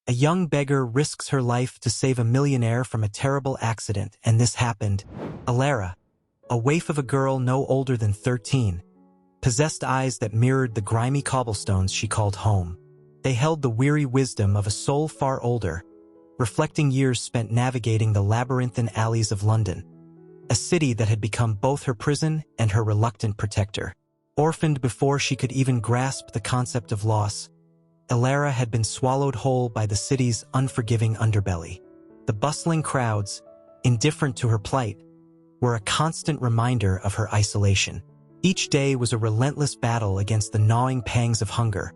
A young beggar risks her life to save a millionaire from a terrible accident, and this happened. Alara, a waif of a girl no older than 13, possessed eyes that mirrored the grimy cobblestones she called home. They held the weary wisdom of a soul far older, reflecting years spent navigating the labyrinthine alleys of London, a city that had become both her prison and her reluctant protector. Orphaned before she could even grasp the concept of loss, Alara had been swallowed whole by the city's unforgiving underbelly. The bustling crowds, indifferent to her plight, were a constant reminder of her isolation. Each day was a relentless battle against the gnawing pangs of hunger,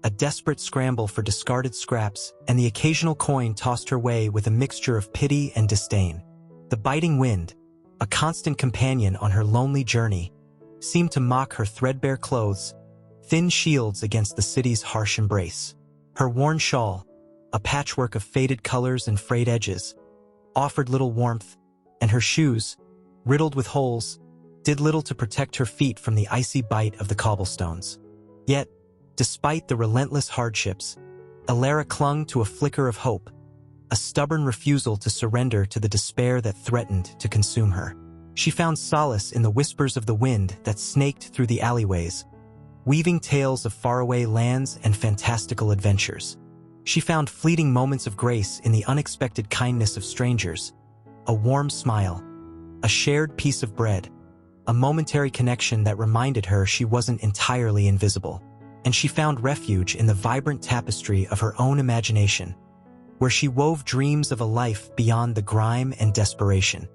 a desperate scramble for discarded scraps, and the occasional coin tossed her way with a mixture of pity and disdain. The biting wind, a constant companion on her lonely journey, seemed to mock her threadbare clothes, thin shields against the city's harsh embrace. Her worn shawl, a patchwork of faded colors and frayed edges, offered little warmth, and her shoes, riddled with holes, did little to protect her feet from the icy bite of the cobblestones. Yet, despite the relentless hardships, Alara clung to a flicker of hope, a stubborn refusal to surrender to the despair that threatened to consume her. She found solace in the whispers of the wind that snaked through the alleyways, weaving tales of faraway lands and fantastical adventures. She found fleeting moments of grace in the unexpected kindness of strangers, a warm smile, a shared piece of bread, a momentary connection that reminded her she wasn't entirely invisible. And she found refuge in the vibrant tapestry of her own imagination, where she wove dreams of a life beyond the grime and desperation.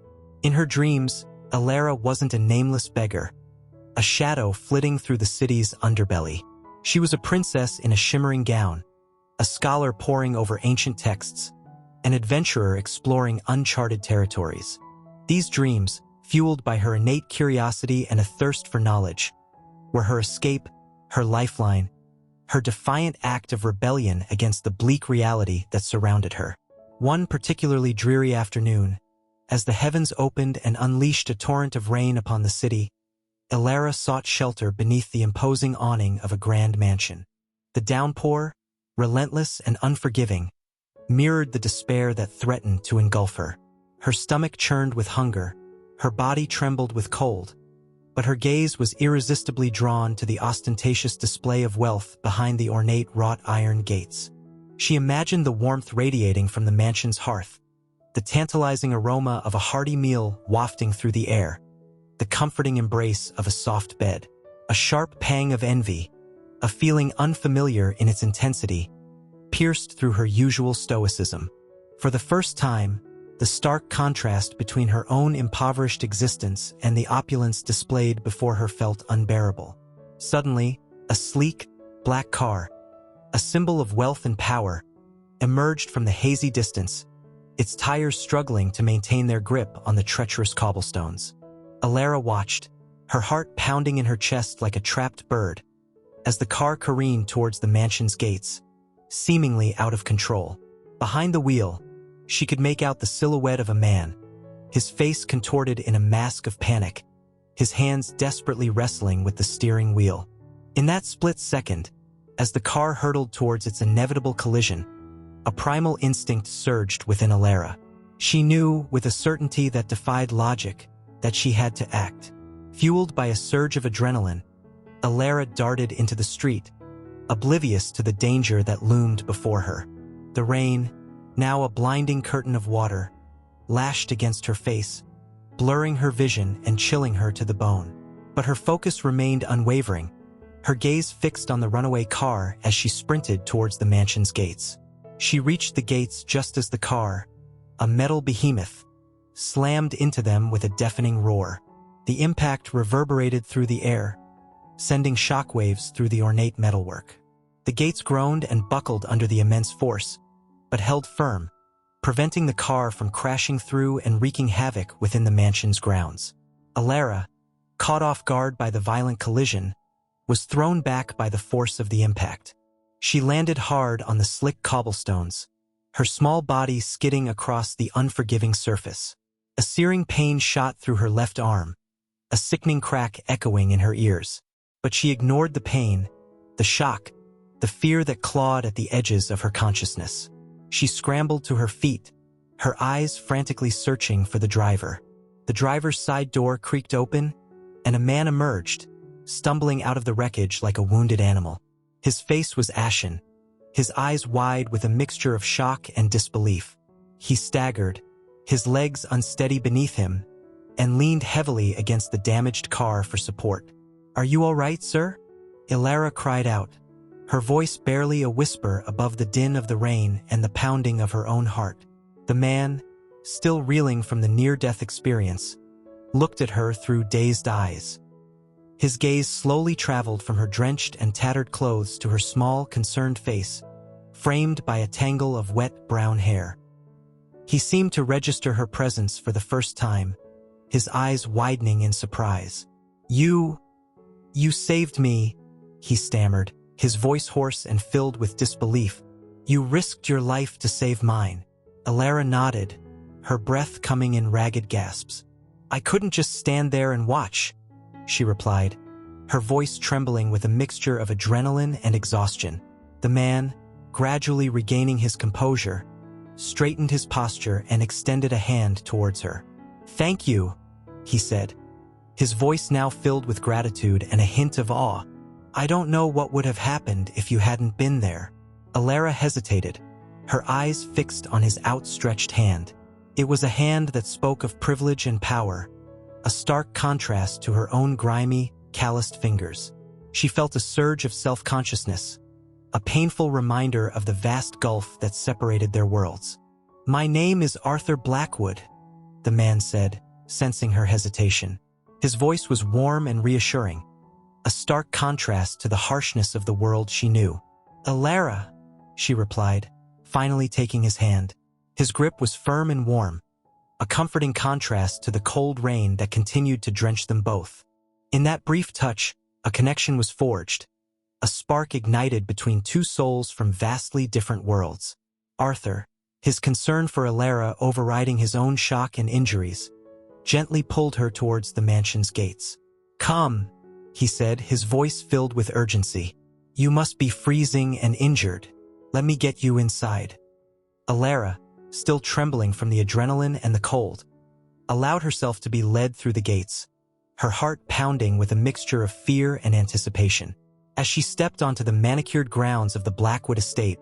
In her dreams, Alara wasn't a nameless beggar, a shadow flitting through the city's underbelly. She was a princess in a shimmering gown, a scholar poring over ancient texts, an adventurer exploring uncharted territories. These dreams, fueled by her innate curiosity and a thirst for knowledge, were her escape, her lifeline, her defiant act of rebellion against the bleak reality that surrounded her. One particularly dreary afternoon, as the heavens opened and unleashed a torrent of rain upon the city, Alara sought shelter beneath the imposing awning of a grand mansion. The downpour, relentless and unforgiving, mirrored the despair that threatened to engulf her. Her stomach churned with hunger, her body trembled with cold, but her gaze was irresistibly drawn to the ostentatious display of wealth behind the ornate wrought iron gates. She imagined the warmth radiating from the mansion's hearth, the tantalizing aroma of a hearty meal wafting through the air, the comforting embrace of a soft bed. A sharp pang of envy, a feeling unfamiliar in its intensity, pierced through her usual stoicism. For the first time, the stark contrast between her own impoverished existence and the opulence displayed before her felt unbearable. Suddenly, a sleek, black car, a symbol of wealth and power, emerged from the hazy distance, its tires struggling to maintain their grip on the treacherous cobblestones. Alara watched, her heart pounding in her chest like a trapped bird, as the car careened towards the mansion's gates, seemingly out of control. Behind the wheel, she could make out the silhouette of a man, his face contorted in a mask of panic, his hands desperately wrestling with the steering wheel. In that split second, as the car hurtled towards its inevitable collision, a primal instinct surged within Alara. She knew, with a certainty that defied logic, that she had to act. Fueled by a surge of adrenaline, Alara darted into the street, oblivious to the danger that loomed before her. The rain, now a blinding curtain of water, lashed against her face, blurring her vision and chilling her to the bone. But her focus remained unwavering, her gaze fixed on the runaway car as she sprinted towards the mansion's gates. She reached the gates just as the car, a metal behemoth, slammed into them with a deafening roar. The impact reverberated through the air, sending shockwaves through the ornate metalwork. The gates groaned and buckled under the immense force, but held firm, preventing the car from crashing through and wreaking havoc within the mansion's grounds. Alara, caught off guard by the violent collision, was thrown back by the force of the impact. She landed hard on the slick cobblestones, her small body skidding across the unforgiving surface. A searing pain shot through her left arm, a sickening crack echoing in her ears. But she ignored the pain, the shock, the fear that clawed at the edges of her consciousness. She scrambled to her feet, her eyes frantically searching for the driver. The driver's side door creaked open, and a man emerged, stumbling out of the wreckage like a wounded animal. His face was ashen, his eyes wide with a mixture of shock and disbelief. He staggered, his legs unsteady beneath him, and leaned heavily against the damaged car for support. "Are you all right, sir?" Alara cried out, her voice barely a whisper above the din of the rain and the pounding of her own heart. The man, still reeling from the near-death experience, looked at her through dazed eyes. His gaze slowly traveled from her drenched and tattered clothes to her small, concerned face, framed by a tangle of wet brown hair. He seemed to register her presence for the first time, his eyes widening in surprise. You saved me," he stammered, his voice hoarse and filled with disbelief. "You risked your life to save mine." Alara nodded, her breath coming in ragged gasps. "I couldn't just stand there and watch," she replied, her voice trembling with a mixture of adrenaline and exhaustion. The man, gradually regaining his composure, straightened his posture and extended a hand towards her. "Thank you," he said, his voice now filled with gratitude and a hint of awe. "I don't know what would have happened if you hadn't been there." Alara hesitated, her eyes fixed on his outstretched hand. It was a hand that spoke of privilege and power, a stark contrast to her own grimy, calloused fingers. She felt a surge of self-consciousness, a painful reminder of the vast gulf that separated their worlds. "My name is Arthur Blackwood," the man said, sensing her hesitation. His voice was warm and reassuring, a stark contrast to the harshness of the world she knew. "Alara," she replied, finally taking his hand. His grip was firm and warm, a comforting contrast to the cold rain that continued to drench them both. In that brief touch, a connection was forged, a spark ignited between two souls from vastly different worlds. Arthur, his concern for Alara overriding his own shock and injuries, gently pulled her towards the mansion's gates. "Come," he said, his voice filled with urgency. "You must be freezing and injured. Let me get you inside." Alara, still trembling from the adrenaline and the cold, allowed herself to be led through the gates, her heart pounding with a mixture of fear and anticipation. As she stepped onto the manicured grounds of the Blackwood estate,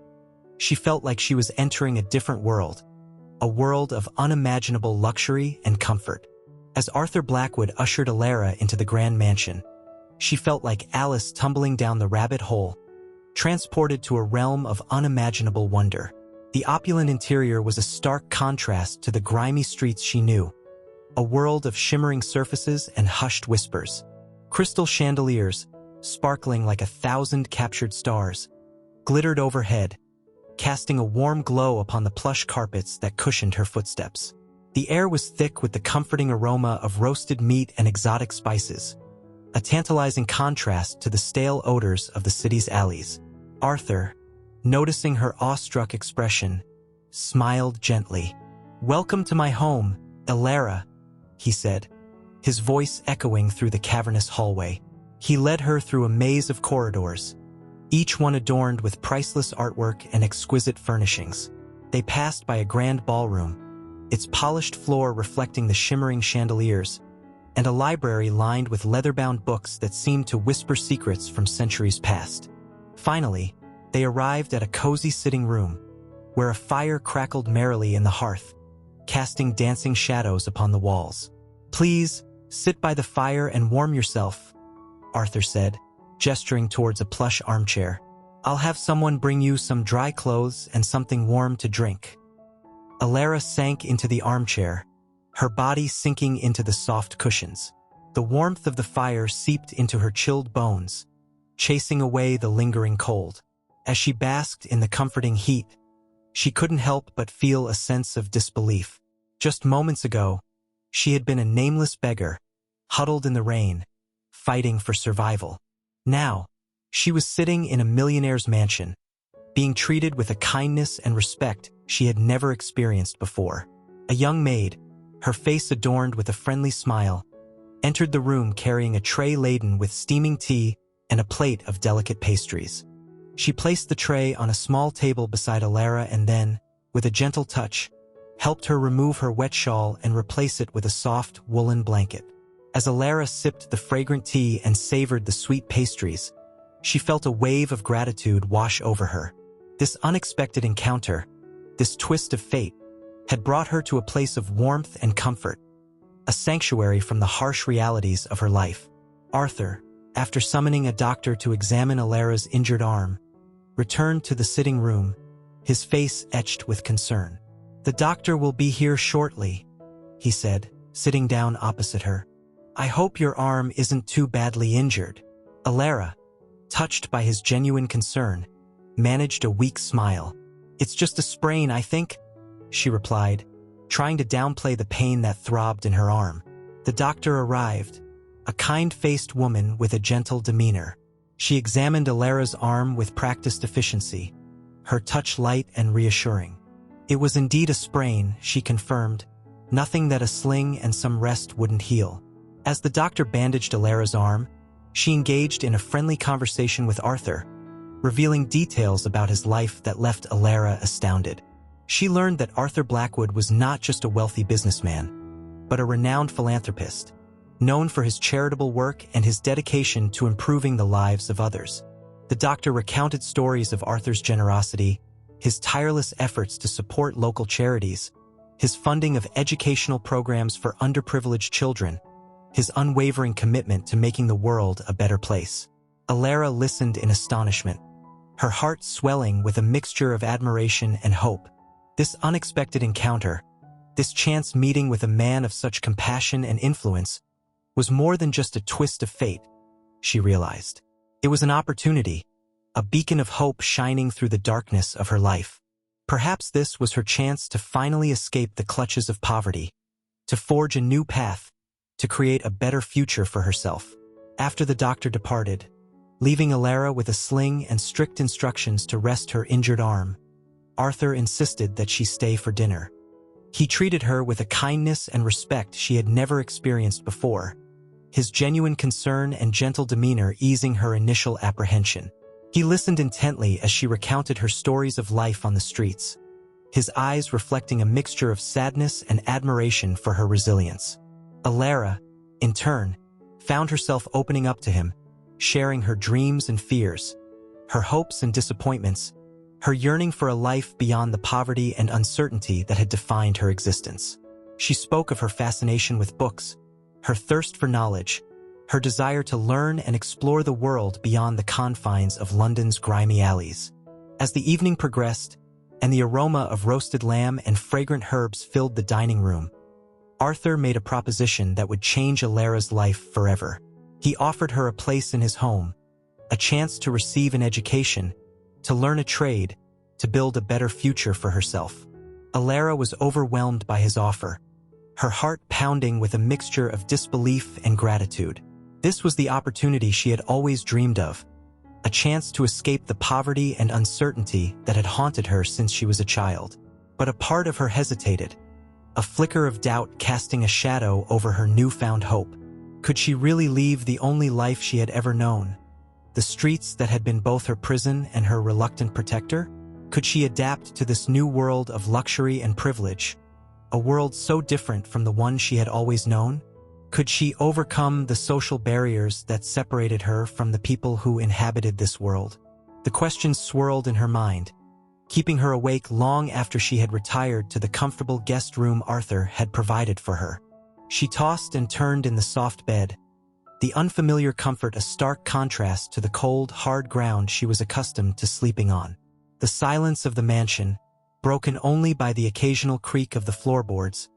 she felt like she was entering a different world, a world of unimaginable luxury and comfort. As Arthur Blackwood ushered Alara into the grand mansion, she felt like Alice tumbling down the rabbit hole, transported to a realm of unimaginable wonder. The opulent interior was a stark contrast to the grimy streets she knew, a world of shimmering surfaces and hushed whispers. Crystal chandeliers, sparkling like 1,000 captured stars, glittered overhead, casting a warm glow upon the plush carpets that cushioned her footsteps. The air was thick with the comforting aroma of roasted meat and exotic spices, a tantalizing contrast to the stale odors of the city's alleys. Arthur, noticing her awestruck expression, smiled gently. "Welcome to my home, Alara," he said, his voice echoing through the cavernous hallway. He led her through a maze of corridors, each one adorned with priceless artwork and exquisite furnishings. They passed by a grand ballroom, its polished floor reflecting the shimmering chandeliers, and a library lined with leather-bound books that seemed to whisper secrets from centuries past. Finally, they arrived at a cozy sitting room, where a fire crackled merrily in the hearth, casting dancing shadows upon the walls. "Please, sit by the fire and warm yourself," Arthur said, gesturing towards a plush armchair. "I'll have someone bring you some dry clothes and something warm to drink." Alara sank into the armchair, her body sinking into the soft cushions. The warmth of the fire seeped into her chilled bones, chasing away the lingering cold. As she basked in the comforting heat, she couldn't help but feel a sense of disbelief. Just moments ago, she had been a nameless beggar, huddled in the rain, fighting for survival. Now, she was sitting in a millionaire's mansion, being treated with a kindness and respect she had never experienced before. A young maid, her face adorned with a friendly smile, entered the room carrying a tray laden with steaming tea and a plate of delicate pastries. She placed the tray on a small table beside Alara and then, with a gentle touch, helped her remove her wet shawl and replace it with a soft, woolen blanket. As Alara sipped the fragrant tea and savored the sweet pastries, she felt a wave of gratitude wash over her. This unexpected encounter, this twist of fate, had brought her to a place of warmth and comfort, a sanctuary from the harsh realities of her life. Arthur, after summoning a doctor to examine Alara's injured arm, returned to the sitting room, his face etched with concern. "The doctor will be here shortly," he said, sitting down opposite her. "I hope your arm isn't too badly injured." Alara, touched by his genuine concern, managed a weak smile. "It's just a sprain, I think," she replied, trying to downplay the pain that throbbed in her arm. The doctor arrived, a kind-faced woman with a gentle demeanor. She examined Alara's arm with practiced efficiency, her touch light and reassuring. It was indeed a sprain, she confirmed, nothing that a sling and some rest wouldn't heal. As the doctor bandaged Alara's arm, she engaged in a friendly conversation with Arthur, revealing details about his life that left Alara astounded. She learned that Arthur Blackwood was not just a wealthy businessman, but a renowned philanthropist, known for his charitable work and his dedication to improving the lives of others. The doctor recounted stories of Arthur's generosity, his tireless efforts to support local charities, his funding of educational programs for underprivileged children, his unwavering commitment to making the world a better place. Alara listened in astonishment, her heart swelling with a mixture of admiration and hope. This unexpected encounter, this chance meeting with a man of such compassion and influence, was more than just a twist of fate, she realized. It was an opportunity, a beacon of hope shining through the darkness of her life. Perhaps this was her chance to finally escape the clutches of poverty, to forge a new path, to create a better future for herself. After the doctor departed, leaving Alara with a sling and strict instructions to rest her injured arm, Arthur insisted that she stay for dinner. He treated her with a kindness and respect she had never experienced before, his genuine concern and gentle demeanor easing her initial apprehension. He listened intently as she recounted her stories of life on the streets, his eyes reflecting a mixture of sadness and admiration for her resilience. Alara, in turn, found herself opening up to him, sharing her dreams and fears, her hopes and disappointments, her yearning for a life beyond the poverty and uncertainty that had defined her existence. She spoke of her fascination with books, her thirst for knowledge, her desire to learn and explore the world beyond the confines of London's grimy alleys. As the evening progressed, and the aroma of roasted lamb and fragrant herbs filled the dining room, Arthur made a proposition that would change Alara's life forever. He offered her a place in his home, a chance to receive an education, to learn a trade, to build a better future for herself. Alara was overwhelmed by his offer, her heart pounding with a mixture of disbelief and gratitude. This was the opportunity she had always dreamed of, a chance to escape the poverty and uncertainty that had haunted her since she was a child. But a part of her hesitated, a flicker of doubt casting a shadow over her newfound hope. Could she really leave the only life she had ever known, the streets that had been both her prison and her reluctant protector? Could she adapt to this new world of luxury and privilege, a world so different from the one she had always known? Could she overcome the social barriers that separated her from the people who inhabited this world? The questions swirled in her mind, keeping her awake long after she had retired to the comfortable guest room Arthur had provided for her. She tossed and turned in the soft bed, the unfamiliar comfort a stark contrast to the cold, hard ground she was accustomed to sleeping on. The silence of the mansion, broken only by the occasional creak of the floorboards,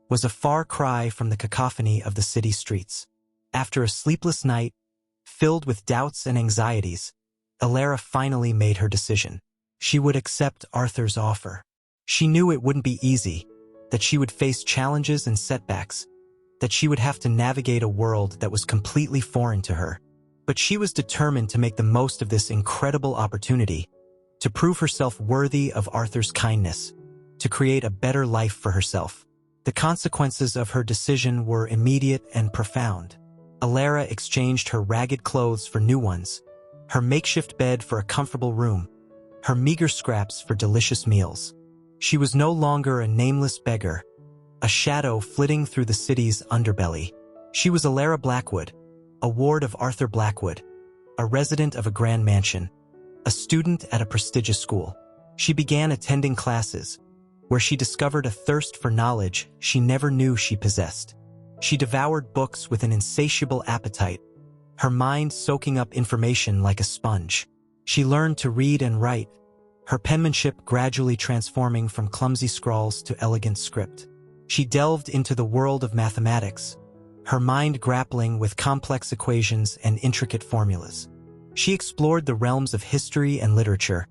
was a far cry from the cacophony of the city streets. After a sleepless night, filled with doubts and anxieties, Alara finally made her decision. She would accept Arthur's offer. She knew it wouldn't be easy, that she would face challenges and setbacks, that she would have to navigate a world that was completely foreign to her. But she was determined to make the most of this incredible opportunity, to prove herself worthy of Arthur's kindness, to create a better life for herself. The consequences of her decision were immediate and profound. Alara exchanged her ragged clothes for new ones, her makeshift bed for a comfortable room, her meager scraps for delicious meals. She was no longer a nameless beggar, a shadow flitting through the city's underbelly. She was Alara Blackwood, a ward of Arthur Blackwood, a resident of a grand mansion, a student at a prestigious school. She began attending classes, where she discovered a thirst for knowledge she never knew she possessed. She devoured books with an insatiable appetite, her mind soaking up information like a sponge. She learned to read and write, her penmanship gradually transforming from clumsy scrawls to elegant script. She delved into the world of mathematics, her mind grappling with complex equations and intricate formulas. She explored the realms of history and literature,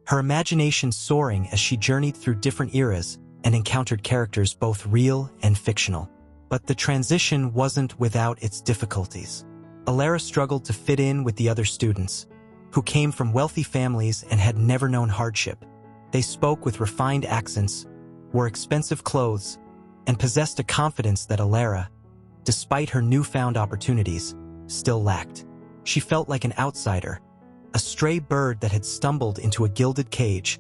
her imagination soaring as she journeyed through different eras and encountered characters both real and fictional. But the transition wasn't without its difficulties. Alara struggled to fit in with the other students, who came from wealthy families and had never known hardship. They spoke with refined accents, wore expensive clothes, and possessed a confidence that Alara, despite her newfound opportunities, still lacked. She felt like an outsider, a stray bird that had stumbled into a gilded cage,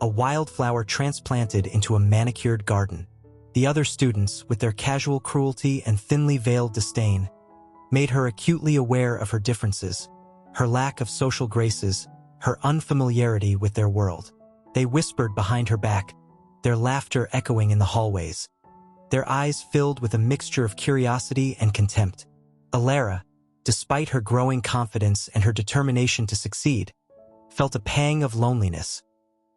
a wildflower transplanted into a manicured garden. The other students, with their casual cruelty and thinly veiled disdain, made her acutely aware of her differences, her lack of social graces, her unfamiliarity with their world. They whispered behind her back, their laughter echoing in the hallways, their eyes filled with a mixture of curiosity and contempt. Alara, despite her growing confidence and her determination to succeed, felt a pang of loneliness,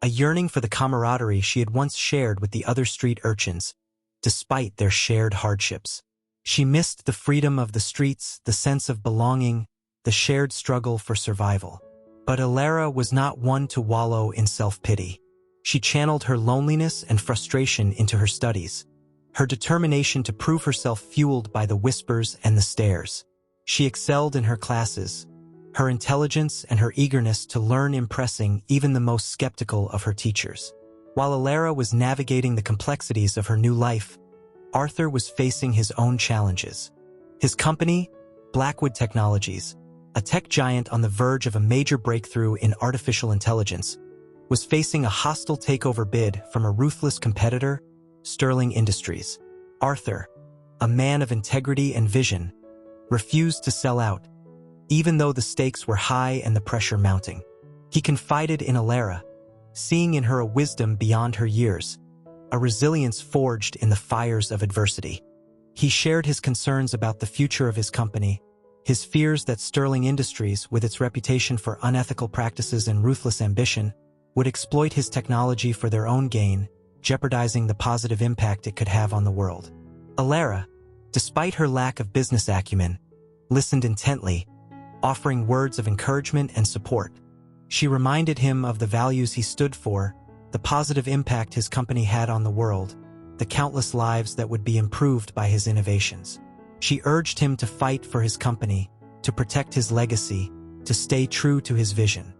a yearning for the camaraderie she had once shared with the other street urchins, despite their shared hardships. She missed the freedom of the streets, the sense of belonging, the shared struggle for survival. But Alara was not one to wallow in self-pity. She channeled her loneliness and frustration into her studies, her determination to prove herself fueled by the whispers and the stares. She excelled in her classes, her intelligence and her eagerness to learn impressing even the most skeptical of her teachers. While Alara was navigating the complexities of her new life, Arthur was facing his own challenges. His company, Blackwood Technologies, a tech giant on the verge of a major breakthrough in artificial intelligence, was facing a hostile takeover bid from a ruthless competitor, Sterling Industries. Arthur, a man of integrity and vision, refused to sell out, even though the stakes were high and the pressure mounting. He confided in Alara, seeing in her a wisdom beyond her years, a resilience forged in the fires of adversity. He shared his concerns about the future of his company, his fears that Sterling Industries, with its reputation for unethical practices and ruthless ambition, would exploit his technology for their own gain, jeopardizing the positive impact it could have on the world. Alara, despite her lack of business acumen, listened intently, offering words of encouragement and support. She reminded him of the values he stood for, the positive impact his company had on the world, the countless lives that would be improved by his innovations. She urged him to fight for his company, to protect his legacy, to stay true to his vision.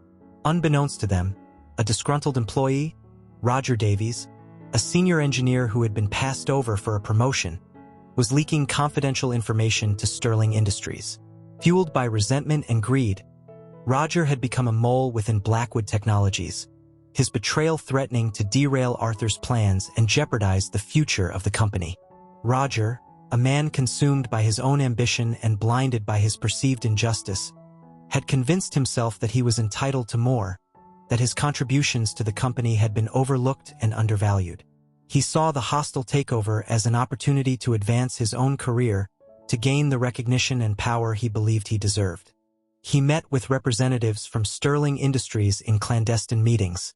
Unbeknownst to them, a disgruntled employee, Roger Davies, a senior engineer who had been passed over for a promotion, was leaking confidential information to Sterling Industries. Fueled by resentment and greed, Roger had become a mole within Blackwood Technologies, his betrayal threatening to derail Arthur's plans and jeopardize the future of the company. Roger, a man consumed by his own ambition and blinded by his perceived injustice, had convinced himself that he was entitled to more, that his contributions to the company had been overlooked and undervalued. He saw the hostile takeover as an opportunity to advance his own career, to gain the recognition and power he believed he deserved. He met with representatives from Sterling Industries in clandestine meetings,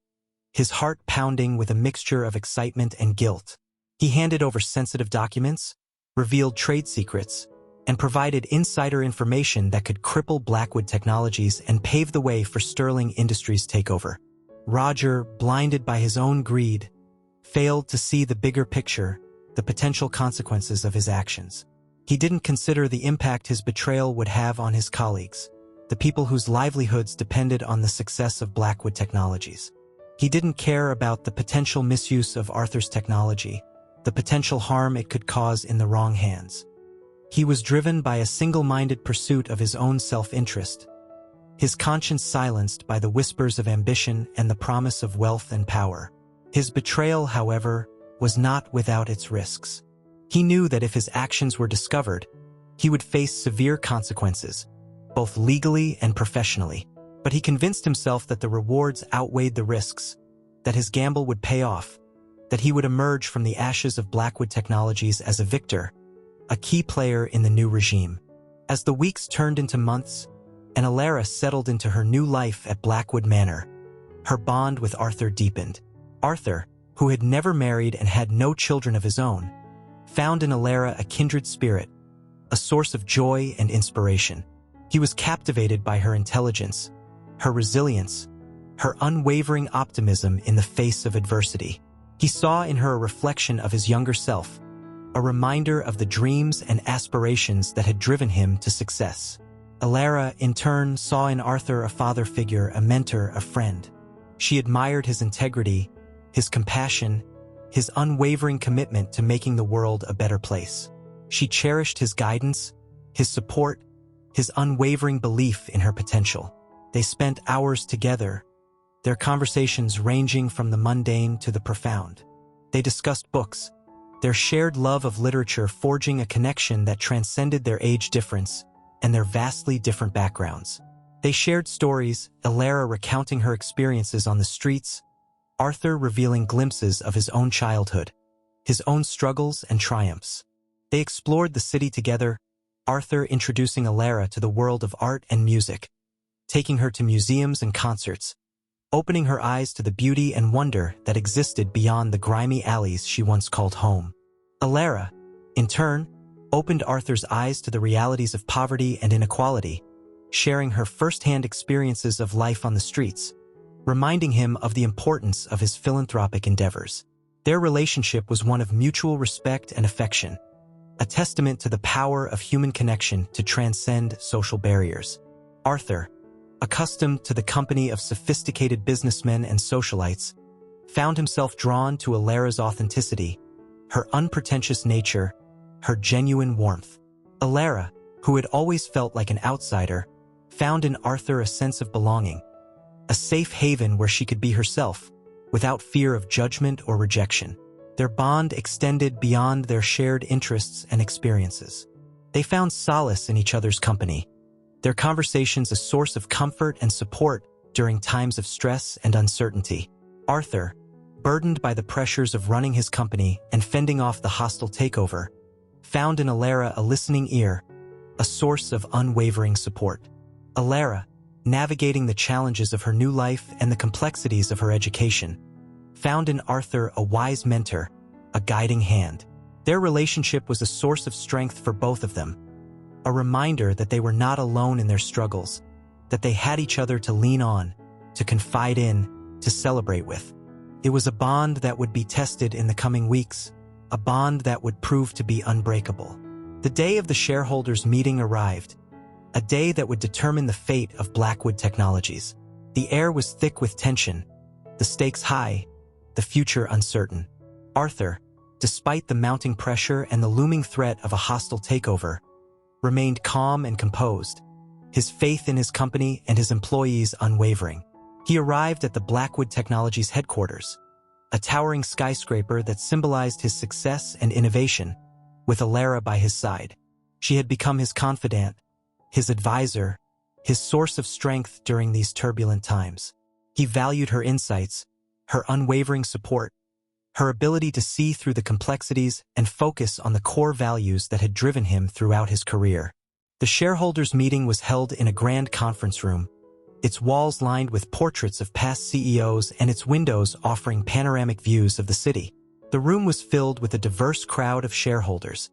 his heart pounding with a mixture of excitement and guilt. He handed over sensitive documents, revealed trade secrets, and provided insider information that could cripple Blackwood Technologies and pave the way for Sterling Industries' takeover. Roger, blinded by his own greed, failed to see the bigger picture, the potential consequences of his actions. He didn't consider the impact his betrayal would have on his colleagues, the people whose livelihoods depended on the success of Blackwood Technologies. He didn't care about the potential misuse of Arthur's technology, the potential harm it could cause in the wrong hands. He was driven by a single-minded pursuit of his own self-interest, his conscience silenced by the whispers of ambition and the promise of wealth and power. His betrayal, however, was not without its risks. He knew that if his actions were discovered, he would face severe consequences, both legally and professionally. But he convinced himself that the rewards outweighed the risks, that his gamble would pay off, that he would emerge from the ashes of Blackwood Technologies as a victor, a key player in the new regime. As the weeks turned into months, and Alara settled into her new life at Blackwood Manor, her bond with Arthur deepened. Arthur, who had never married and had no children of his own, found in Alara a kindred spirit, a source of joy and inspiration. He was captivated by her intelligence, her resilience, her unwavering optimism in the face of adversity. He saw in her a reflection of his younger self, a reminder of the dreams and aspirations that had driven him to success. Alara, in turn, saw in Arthur a father figure, a mentor, a friend. She admired his integrity, his compassion, his unwavering commitment to making the world a better place. She cherished his guidance, his support, his unwavering belief in her potential. They spent hours together, their conversations ranging from the mundane to the profound. They discussed books, their shared love of literature forging a connection that transcended their age difference and their vastly different backgrounds. They shared stories, Alara recounting her experiences on the streets, Arthur revealing glimpses of his own childhood, his own struggles and triumphs. They explored the city together, Arthur introducing Alara to the world of art and music, taking her to museums and concerts, opening her eyes to the beauty and wonder that existed beyond the grimy alleys she once called home. Alara, in turn, opened Arthur's eyes to the realities of poverty and inequality, sharing her first-hand experiences of life on the streets, reminding him of the importance of his philanthropic endeavors. Their relationship was one of mutual respect and affection, a testament to the power of human connection to transcend social barriers. Arthur, accustomed to the company of sophisticated businessmen and socialites, found himself drawn to Alara's authenticity, her unpretentious nature, her genuine warmth. Alara, who had always felt like an outsider, found in Arthur a sense of belonging, a safe haven where she could be herself, without fear of judgment or rejection. Their bond extended beyond their shared interests and experiences. They found solace in each other's company, their conversations a source of comfort and support during times of stress and uncertainty. Arthur, burdened by the pressures of running his company and fending off the hostile takeover, found in Alara a listening ear, a source of unwavering support. Alara, navigating the challenges of her new life and the complexities of her education, found in Arthur a wise mentor, a guiding hand. Their relationship was a source of strength for both of them, a reminder that they were not alone in their struggles, that they had each other to lean on, to confide in, to celebrate with. It was a bond that would be tested in the coming weeks, a bond that would prove to be unbreakable. The day of the shareholders' meeting arrived, a day that would determine the fate of Blackwood Technologies. The air was thick with tension, the stakes high, the future uncertain. Arthur, despite the mounting pressure and the looming threat of a hostile takeover, remained calm and composed, his faith in his company and his employees unwavering. He arrived at the Blackwood Technologies headquarters, a towering skyscraper that symbolized his success and innovation, with Alara by his side. She had become his confidant, his advisor, his source of strength during these turbulent times. He valued her insights, her unwavering support, her ability to see through the complexities and focus on the core values that had driven him throughout his career. The shareholders' meeting was held in a grand conference room, its walls lined with portraits of past CEOs and its windows offering panoramic views of the city. The room was filled with a diverse crowd of shareholders,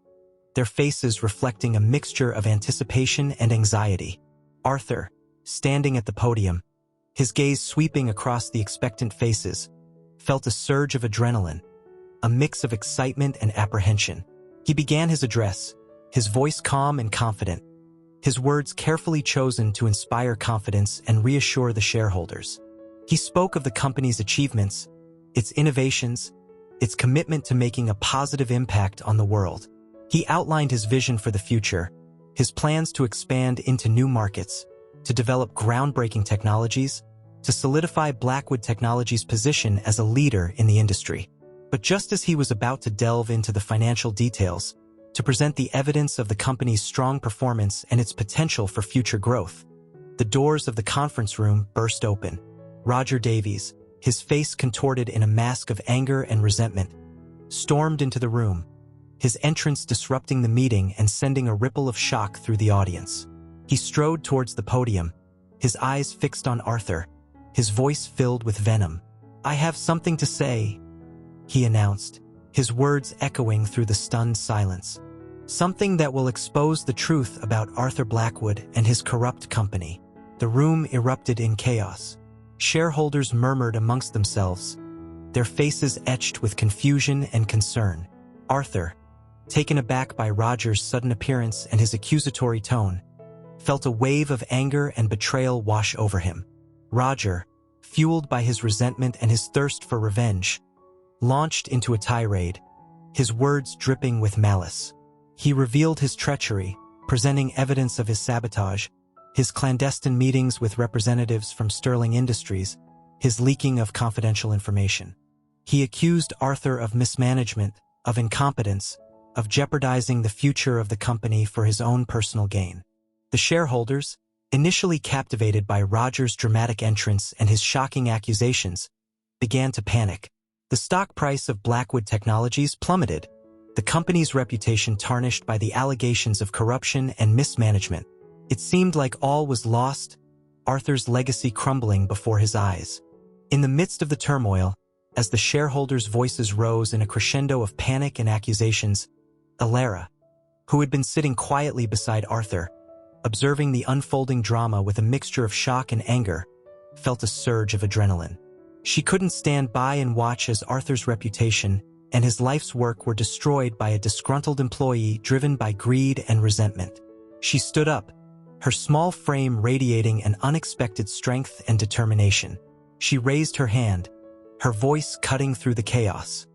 their faces reflecting a mixture of anticipation and anxiety. Arthur, standing at the podium, his gaze sweeping across the expectant faces, felt a surge of adrenaline, a mix of excitement and apprehension. He began his address, his voice calm and confident, his words carefully chosen to inspire confidence and reassure the shareholders. He spoke of the company's achievements, its innovations, its commitment to making a positive impact on the world. He outlined his vision for the future, his plans to expand into new markets, to develop groundbreaking technologies, to solidify Blackwood Technologies' position as a leader in the industry. But just as he was about to delve into the financial details, to present the evidence of the company's strong performance and its potential for future growth, the doors of the conference room burst open. Roger Davies, his face contorted in a mask of anger and resentment, stormed into the room, his entrance disrupting the meeting and sending a ripple of shock through the audience. He strode towards the podium, his eyes fixed on Arthur, his voice filled with venom. "I have something to say," he announced, his words echoing through the stunned silence. "Something that will expose the truth about Arthur Blackwood and his corrupt company." The room erupted in chaos. Shareholders murmured amongst themselves, their faces etched with confusion and concern. Arthur, taken aback by Roger's sudden appearance and his accusatory tone, felt a wave of anger and betrayal wash over him. Roger, fueled by his resentment and his thirst for revenge, launched into a tirade, his words dripping with malice. He revealed his treachery, presenting evidence of his sabotage, his clandestine meetings with representatives from Sterling Industries, his leaking of confidential information. He accused Arthur of mismanagement, of incompetence, of jeopardizing the future of the company for his own personal gain. The shareholders, initially captivated by Roger's dramatic entrance and his shocking accusations, began to panic. The stock price of Blackwood Technologies plummeted, the company's reputation tarnished by the allegations of corruption and mismanagement. It seemed like all was lost, Arthur's legacy crumbling before his eyes. In the midst of the turmoil, as the shareholders' voices rose in a crescendo of panic and accusations, Alara, who had been sitting quietly beside Arthur, observing the unfolding drama with a mixture of shock and anger, felt a surge of adrenaline. She couldn't stand by and watch as Arthur's reputation and his life's work were destroyed by a disgruntled employee driven by greed and resentment. She stood up, her small frame radiating an unexpected strength and determination. She raised her hand, her voice cutting through the chaos.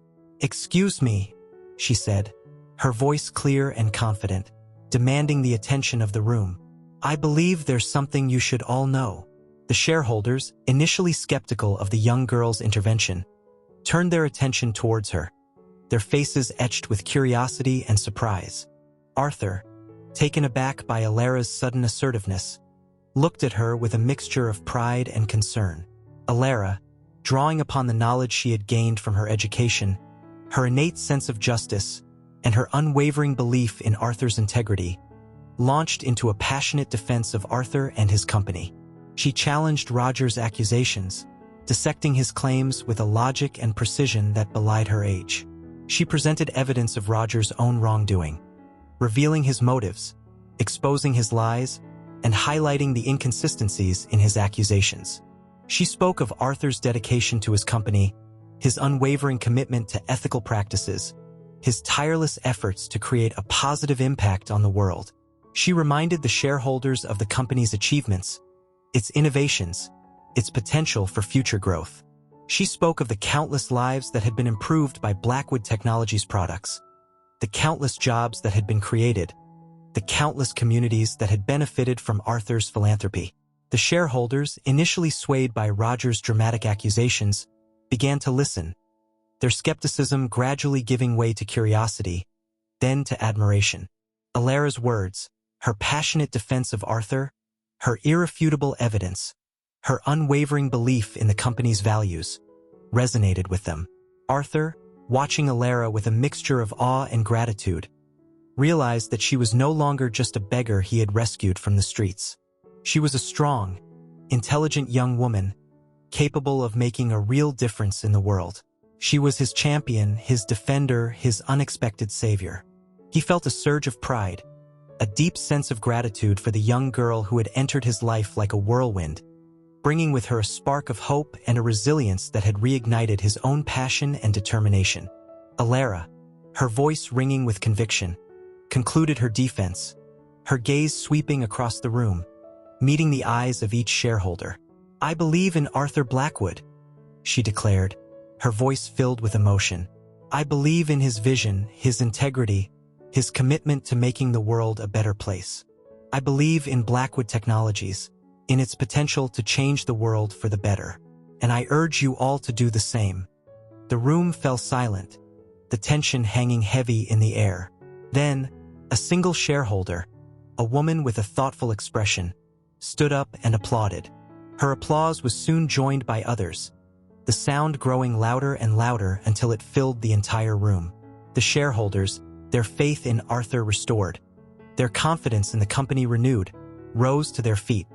"Excuse me," she said, her voice clear and confident, demanding the attention of the room. "I believe there's something you should all know." The shareholders, initially skeptical of the young girl's intervention, turned their attention towards her, their faces etched with curiosity and surprise. Arthur, taken aback by Alara's sudden assertiveness, looked at her with a mixture of pride and concern. Alara, drawing upon the knowledge she had gained from her education, her innate sense of justice, and her unwavering belief in Arthur's integrity, launched into a passionate defense of Arthur and his company. She challenged Roger's accusations, dissecting his claims with a logic and precision that belied her age. She presented evidence of Roger's own wrongdoing, revealing his motives, exposing his lies, and highlighting the inconsistencies in his accusations. She spoke of Arthur's dedication to his company, his unwavering commitment to ethical practices, his tireless efforts to create a positive impact on the world. She reminded the shareholders of the company's achievements, its innovations, its potential for future growth. She spoke of the countless lives that had been improved by Blackwood Technologies products, the countless jobs that had been created, the countless communities that had benefited from Arthur's philanthropy. The shareholders, initially swayed by Roger's dramatic accusations, began to listen, their skepticism gradually giving way to curiosity, then to admiration. Alara's words, her passionate defense of Arthur, her irrefutable evidence, her unwavering belief in the company's values, resonated with them. Arthur, watching Alara with a mixture of awe and gratitude, realized that she was no longer just a beggar he had rescued from the streets. She was a strong, intelligent young woman, capable of making a real difference in the world. She was his champion, his defender, his unexpected savior. He felt a surge of pride, a deep sense of gratitude for the young girl who had entered his life like a whirlwind, bringing with her a spark of hope and a resilience that had reignited his own passion and determination. Alara, her voice ringing with conviction, concluded her defense, her gaze sweeping across the room, meeting the eyes of each shareholder. "I believe in Arthur Blackwood," she declared, her voice filled with emotion. "I believe in his vision, his integrity, his commitment to making the world a better place. I believe in Blackwood Technologies, in its potential to change the world for the better. And I urge you all to do the same. The room fell silent, the tension hanging heavy in the air. Then, a single shareholder, a woman with a thoughtful expression, stood up and applauded. Her applause was soon joined by others, the sound growing louder and louder until it filled the entire room. The shareholders, their faith in Arthur restored, their confidence in the company renewed, rose to their feet.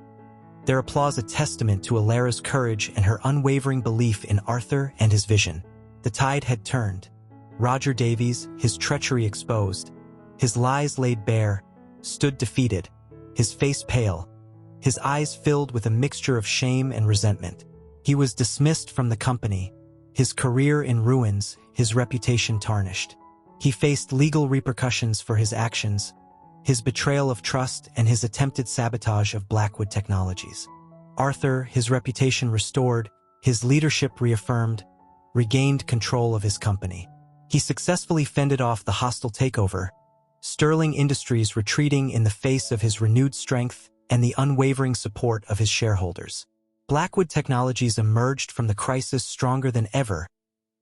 Their applause a testament to Alara's courage and her unwavering belief in Arthur and his vision. The tide had turned. Roger Davies, his treachery exposed, his lies laid bare, stood defeated, his face pale, his eyes filled with a mixture of shame and resentment. He was dismissed from the company, his career in ruins, his reputation tarnished. He faced legal repercussions for his actions, his betrayal of trust, and his attempted sabotage of Blackwood Technologies. Arthur, his reputation restored, his leadership reaffirmed, regained control of his company. He successfully fended off the hostile takeover, Sterling Industries retreating in the face of his renewed strength and the unwavering support of his shareholders. Blackwood Technologies emerged from the crisis stronger than ever,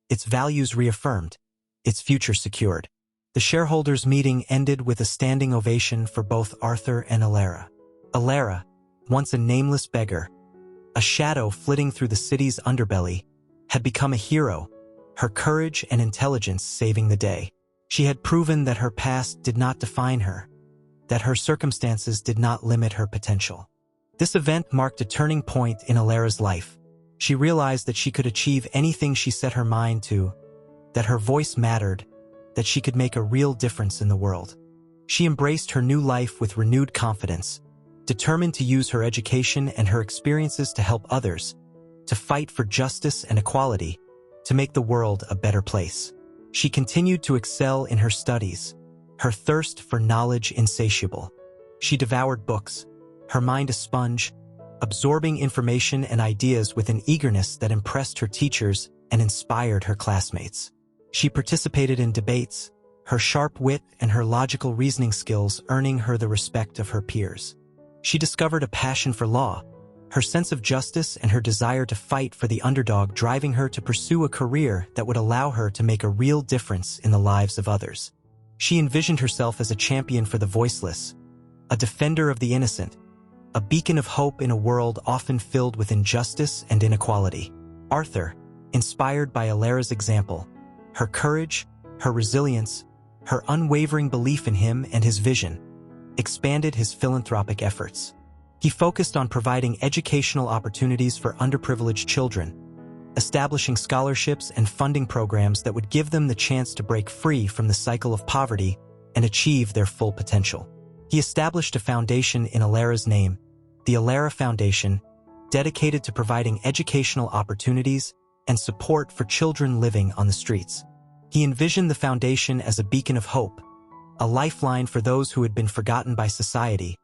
its values reaffirmed, its future secured. The shareholders' meeting ended with a standing ovation for both Arthur and Alara. Alara, once a nameless beggar, a shadow flitting through the city's underbelly, had become a hero, her courage and intelligence saving the day. She had proven that her past did not define her, that her circumstances did not limit her potential. This event marked a turning point in Alara's life. She realized that she could achieve anything she set her mind to, that her voice mattered, that she could make a real difference in the world. She embraced her new life with renewed confidence, determined to use her education and her experiences to help others, to fight for justice and equality, to make the world a better place. She continued to excel in her studies, her thirst for knowledge insatiable. She devoured books, her mind a sponge, absorbing information and ideas with an eagerness that impressed her teachers and inspired her classmates. She participated in debates, her sharp wit and her logical reasoning skills earning her the respect of her peers. She discovered a passion for law, her sense of justice and her desire to fight for the underdog driving her to pursue a career that would allow her to make a real difference in the lives of others. She envisioned herself as a champion for the voiceless, a defender of the innocent, a beacon of hope in a world often filled with injustice and inequality. Arthur, inspired by Alara's example, her courage, her resilience, her unwavering belief in him and his vision, expanded his philanthropic efforts. He focused on providing educational opportunities for underprivileged children, establishing scholarships and funding programs that would give them the chance to break free from the cycle of poverty and achieve their full potential. He established a foundation in Alara's name, the Alara Foundation, dedicated to providing educational opportunities and support for children living on the streets. He envisioned the foundation as a beacon of hope, a lifeline for those who had been forgotten by society,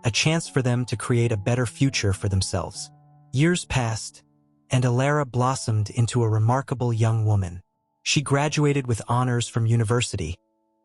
a chance for them to create a better future for themselves. Years passed, and Alara blossomed into a remarkable young woman. She graduated with honors from university,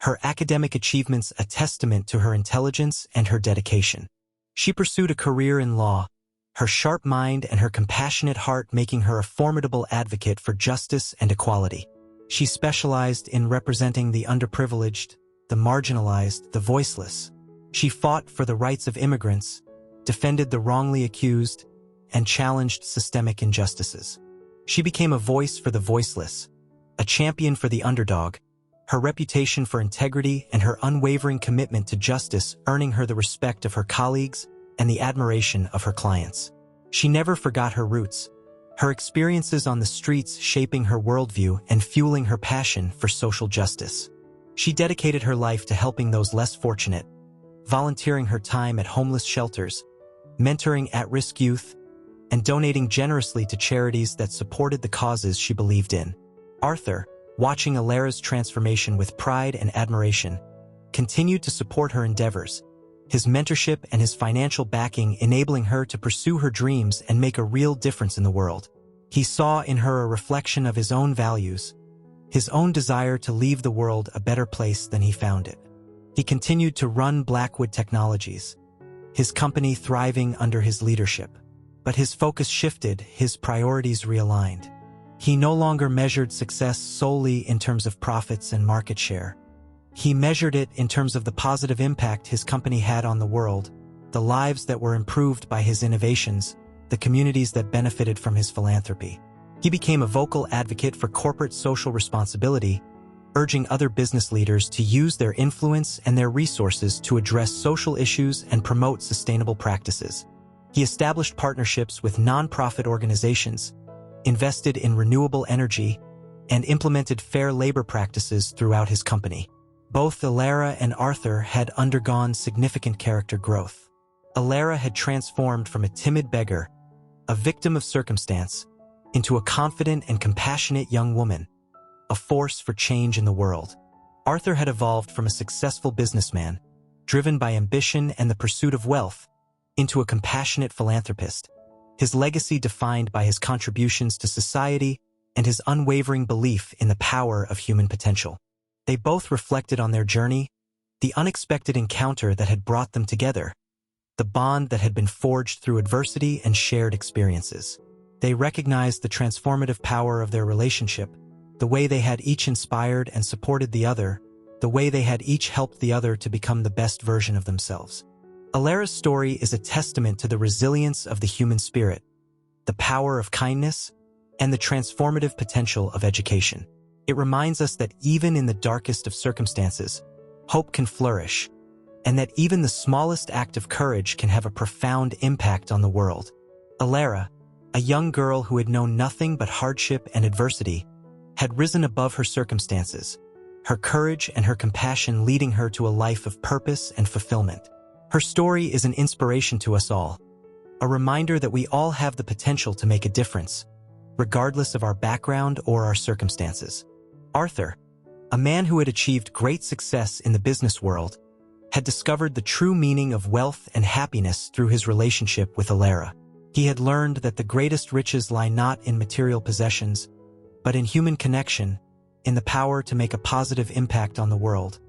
her academic achievements a testament to her intelligence and her dedication. She pursued a career in law, her sharp mind and her compassionate heart making her a formidable advocate for justice and equality. She specialized in representing the underprivileged, the marginalized, the voiceless. She fought for the rights of immigrants, defended the wrongly accused, and challenged systemic injustices. She became a voice for the voiceless, a champion for the underdog, her reputation for integrity and her unwavering commitment to justice earning her the respect of her colleagues and the admiration of her clients. She never forgot her roots, her experiences on the streets shaping her worldview and fueling her passion for social justice. She dedicated her life to helping those less fortunate, volunteering her time at homeless shelters, mentoring at-risk youth, and donating generously to charities that supported the causes she believed in. Arthur, watching Alara's transformation with pride and admiration, continued to support her endeavors, his mentorship and his financial backing enabling her to pursue her dreams and make a real difference in the world. He saw in her a reflection of his own values, his own desire to leave the world a better place than he found it. He continued to run Blackwood Technologies, his company thriving under his leadership. But his focus shifted, his priorities realigned. He no longer measured success solely in terms of profits and market share. He measured it in terms of the positive impact his company had on the world, the lives that were improved by his innovations, the communities that benefited from his philanthropy. He became a vocal advocate for corporate social responsibility, urging other business leaders to use their influence and their resources to address social issues and promote sustainable practices. He established partnerships with nonprofit organizations, invested in renewable energy, and implemented fair labor practices throughout his company. Both Alara and Arthur had undergone significant character growth. Alara had transformed from a timid beggar, a victim of circumstance, into a confident and compassionate young woman, a force for change in the world. Arthur had evolved from a successful businessman, driven by ambition and the pursuit of wealth, into a compassionate philanthropist, his legacy defined by his contributions to society and his unwavering belief in the power of human potential. They both reflected on their journey, the unexpected encounter that had brought them together, the bond that had been forged through adversity and shared experiences. They recognized the transformative power of their relationship, the way they had each inspired and supported the other, the way they had each helped the other to become the best version of themselves. Alara's story is a testament to the resilience of the human spirit, the power of kindness, and the transformative potential of education. It reminds us that even in the darkest of circumstances, hope can flourish, and that even the smallest act of courage can have a profound impact on the world. Alara, a young girl who had known nothing but hardship and adversity, had risen above her circumstances, her courage and her compassion leading her to a life of purpose and fulfillment. Her story is an inspiration to us all, a reminder that we all have the potential to make a difference, regardless of our background or our circumstances. Arthur, a man who had achieved great success in the business world, had discovered the true meaning of wealth and happiness through his relationship with Alara. He had learned that the greatest riches lie not in material possessions, but in human connection, in the power to make a positive impact on the world,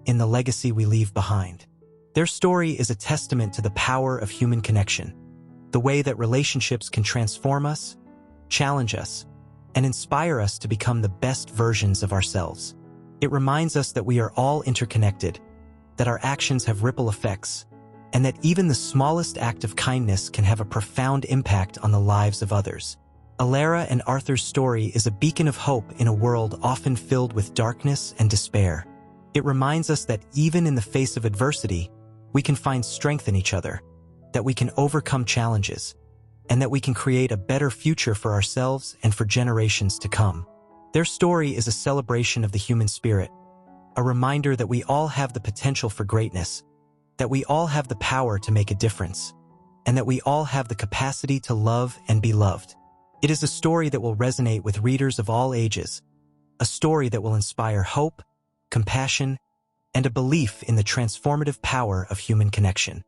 in the legacy we leave behind. Their story is a testament to the power of human connection, the way that relationships can transform us, challenge us, and inspire us to become the best versions of ourselves. It reminds us that we are all interconnected, that our actions have ripple effects, and that even the smallest act of kindness can have a profound impact on the lives of others. Alara and Arthur's story is a beacon of hope in a world often filled with darkness and despair. It reminds us that even in the face of adversity, we can find strength in each other, that we can overcome challenges, and that we can create a better future for ourselves and for generations to come. Their story is a celebration of the human spirit, a reminder that we all have the potential for greatness, that we all have the power to make a difference, and that we all have the capacity to love and be loved. It is a story that will resonate with readers of all ages, a story that will inspire hope, compassion, and a belief in the transformative power of human connection.